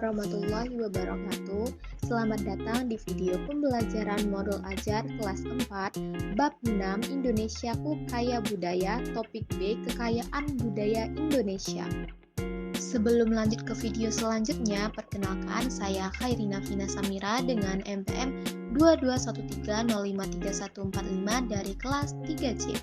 warahmatullahi wabarakatuh. Selamat datang di video pembelajaran modul ajar kelas 4 Bab 6 Indonesiaku Kaya Budaya, topik B Kekayaan Budaya Indonesia. Sebelum lanjut ke video selanjutnya, perkenalkan saya Khairina Vina Samira dengan MPM 2213053145 dari kelas 3C.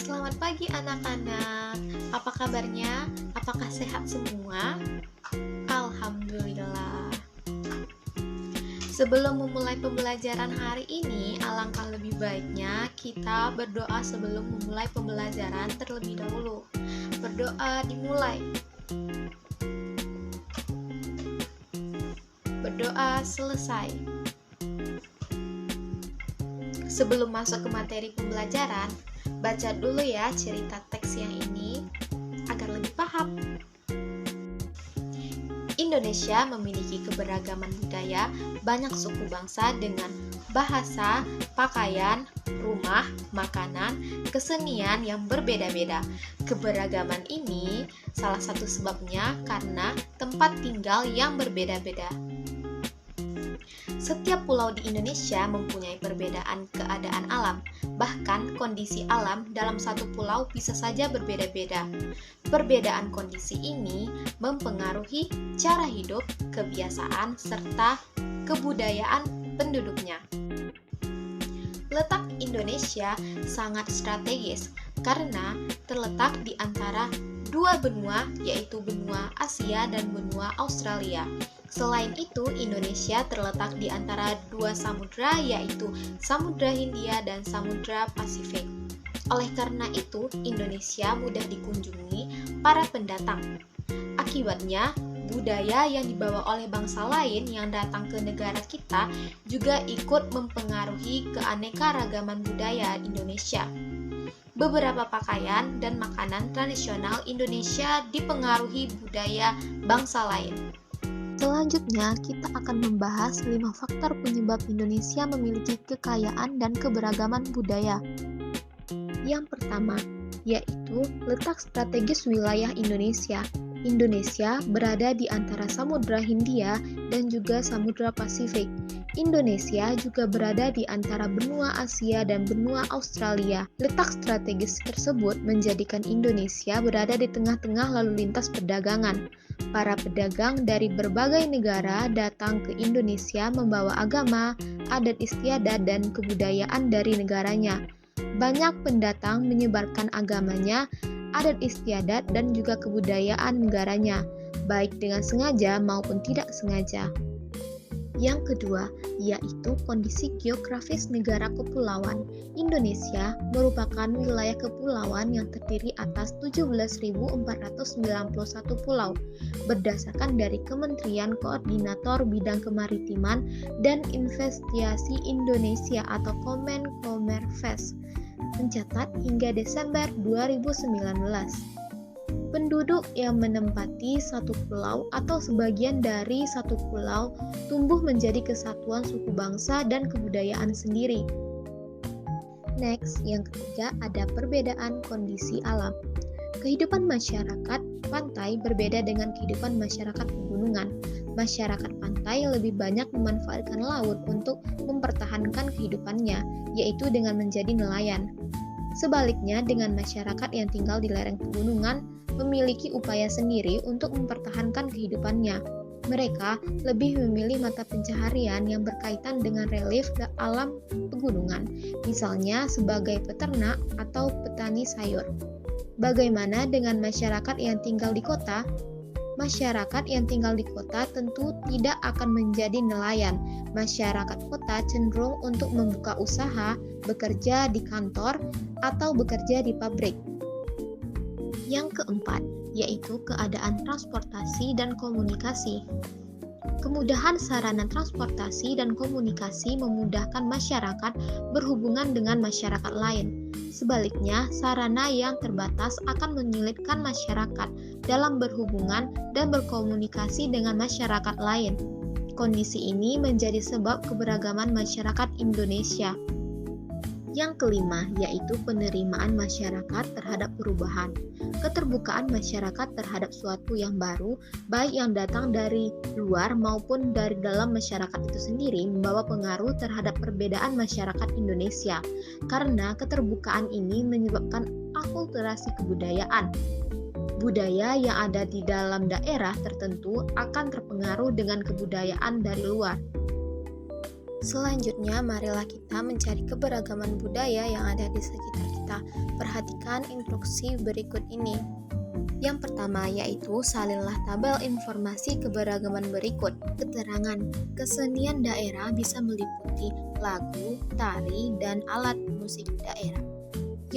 Selamat pagi anak-anak, apa kabarnya? Apakah sehat semua? Alhamdulillah. Sebelum memulai pembelajaran hari ini, alangkah lebih baiknya kita berdoa sebelum memulai pembelajaran terlebih dahulu. Berdoa dimulai. Berdoa selesai. Sebelum masuk ke materi pembelajaran, baca dulu ya cerita teks yang ini agar lebih paham. Indonesia memiliki keberagaman budaya, banyak suku bangsa dengan bahasa, pakaian, rumah, makanan, kesenian yang berbeda-beda. Keberagaman ini salah satu sebabnya karena tempat tinggal yang berbeda-beda. Setiap pulau di Indonesia mempunyai perbedaan keadaan alam, bahkan kondisi alam dalam satu pulau bisa saja berbeda-beda. Perbedaan kondisi ini mempengaruhi cara hidup, kebiasaan, serta kebudayaan penduduknya. Letak Indonesia sangat strategis karena terletak di antara dua benua, yaitu benua Asia dan benua Australia. Selain itu, Indonesia terletak di antara dua samudra, yaitu Samudra Hindia dan Samudra Pasifik. Oleh karena itu, Indonesia mudah dikunjungi para pendatang. Akibatnya, budaya yang dibawa oleh bangsa lain yang datang ke negara kita juga ikut mempengaruhi keanekaragaman budaya Indonesia. Beberapa pakaian dan makanan tradisional Indonesia dipengaruhi budaya bangsa lain. Selanjutnya, kita akan membahas 5 faktor penyebab Indonesia memiliki kekayaan dan keberagaman budaya. Yang pertama, yaitu letak strategis wilayah Indonesia. Indonesia berada di antara Samudra Hindia dan juga Samudra Pasifik. Indonesia juga berada di antara benua Asia dan benua Australia. Letak strategis tersebut menjadikan Indonesia berada di tengah-tengah lalu lintas perdagangan. Para pedagang dari berbagai negara datang ke Indonesia membawa agama, adat istiadat, dan kebudayaan dari negaranya. Banyak pendatang menyebarkan agamanya, adat istiadat, dan juga kebudayaan negaranya, baik dengan sengaja maupun tidak sengaja. Yang kedua, yaitu kondisi geografis negara kepulauan. Indonesia merupakan wilayah kepulauan yang terdiri atas 17.491 pulau, berdasarkan dari Kementerian Koordinator Bidang Kemaritiman dan Investasi Indonesia atau Kemenkomerfes, mencatat hingga Desember 2019. Penduduk yang menempati satu pulau atau sebagian dari satu pulau tumbuh menjadi kesatuan suku bangsa dan kebudayaan sendiri. Next, yang ketiga ada perbedaan kondisi alam. Kehidupan masyarakat pantai berbeda dengan kehidupan masyarakat pegunungan. Masyarakat pantai lebih banyak memanfaatkan laut untuk mempertahankan kehidupannya, yaitu dengan menjadi nelayan. Sebaliknya, dengan masyarakat yang tinggal di lereng pegunungan, memiliki upaya sendiri untuk mempertahankan kehidupannya. Mereka lebih memilih mata pencaharian yang berkaitan dengan relief alam pegunungan, misalnya sebagai peternak atau petani sayur. Bagaimana dengan masyarakat yang tinggal di kota? Masyarakat yang tinggal di kota tentu tidak akan menjadi nelayan. Masyarakat kota cenderung untuk membuka usaha, bekerja di kantor, atau bekerja di pabrik. Yang keempat, yaitu keadaan transportasi dan komunikasi. Kemudahan sarana transportasi dan komunikasi memudahkan masyarakat berhubungan dengan masyarakat lain. Sebaliknya, sarana yang terbatas akan menyulitkan masyarakat dalam berhubungan dan berkomunikasi dengan masyarakat lain. Kondisi ini menjadi sebab keberagaman masyarakat Indonesia. Yang kelima, yaitu penerimaan masyarakat terhadap perubahan. Keterbukaan masyarakat terhadap suatu yang baru, baik yang datang dari luar maupun dari dalam masyarakat itu sendiri, membawa pengaruh terhadap perbedaan masyarakat Indonesia. Karena keterbukaan ini menyebabkan akulturasi kebudayaan. Budaya yang ada di dalam daerah tertentu akan terpengaruh dengan kebudayaan dari luar. Selanjutnya, marilah kita mencari keberagaman budaya yang ada di sekitar kita. Perhatikan instruksi berikut ini. Yang pertama yaitu salinlah tabel informasi keberagaman berikut. Keterangan, kesenian daerah bisa meliputi lagu, tari, dan alat musik daerah.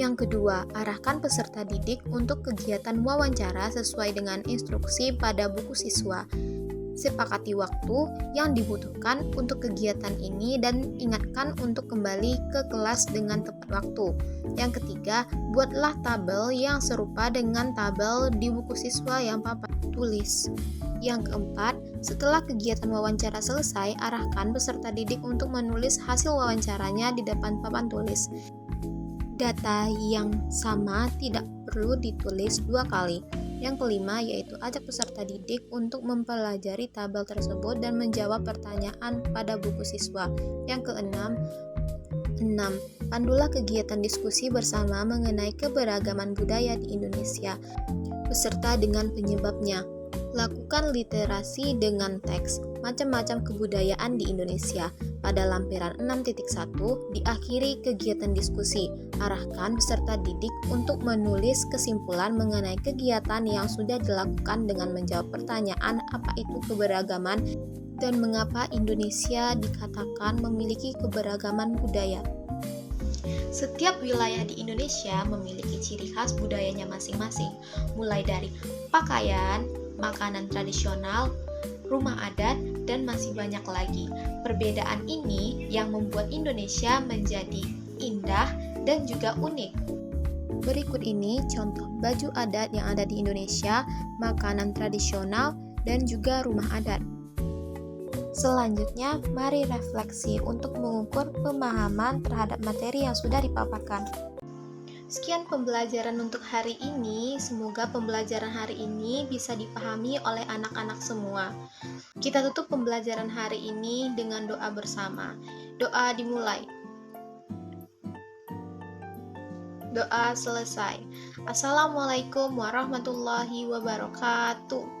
Yang kedua, arahkan peserta didik untuk kegiatan wawancara sesuai dengan instruksi pada buku siswa. Sepakati waktu yang dibutuhkan untuk kegiatan ini dan ingatkan untuk kembali ke kelas dengan tepat waktu. Yang ketiga, buatlah tabel yang serupa dengan tabel di buku siswa yang Papa tulis. Yang keempat, setelah kegiatan wawancara selesai, arahkan peserta didik untuk menulis hasil wawancaranya di depan papan tulis. Data yang sama tidak perlu ditulis 2 kali. Yang kelima yaitu ajak peserta didik untuk mempelajari tabel tersebut dan menjawab pertanyaan pada buku siswa. Yang keenam, pandulah kegiatan diskusi bersama mengenai keberagaman budaya di Indonesia beserta dengan penyebabnya. Lakukan literasi dengan teks macam-macam kebudayaan di Indonesia. Pada lampiran 6.1 diakhiri kegiatan diskusi. Arahkan peserta didik untuk menulis kesimpulan mengenai kegiatan yang sudah dilakukan dengan menjawab pertanyaan apa itu keberagaman dan mengapa Indonesia dikatakan memiliki keberagaman budaya. Setiap wilayah di Indonesia memiliki ciri khas budayanya masing-masing, mulai dari pakaian, makanan tradisional, rumah adat, dan masih banyak lagi. Perbedaan ini yang membuat Indonesia menjadi indah dan juga unik. Berikut ini contoh baju adat yang ada di Indonesia, makanan tradisional, dan juga rumah adat. Selanjutnya, mari refleksi untuk mengukur pemahaman terhadap materi yang sudah dipaparkan. Sekian pembelajaran untuk hari ini. Semoga pembelajaran hari ini bisa dipahami oleh anak-anak semua. Kita tutup pembelajaran hari ini dengan doa bersama. Doa dimulai. Doa selesai. Assalamualaikum warahmatullahi wabarakatuh.